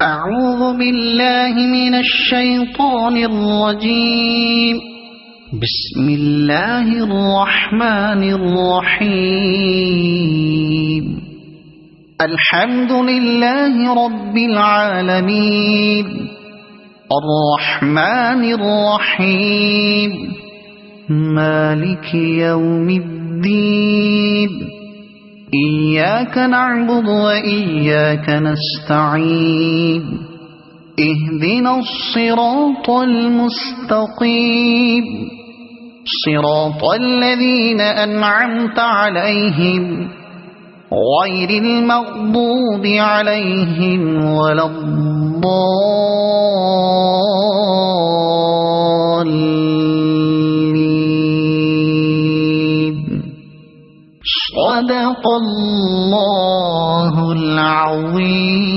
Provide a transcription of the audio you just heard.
أعوذ بالله من الشيطان الرجيم. بسم الله الرحمن الرحيم. الحمد لله رب العالمين الرحمن الرحيم مالك يوم الدين إياك نعبد وإياك نستعين اهدنا الصراط المستقيم صراط الذين أنعمت عليهم غير المغضوب عليهم ولا الضالين. صدق الله العظيم.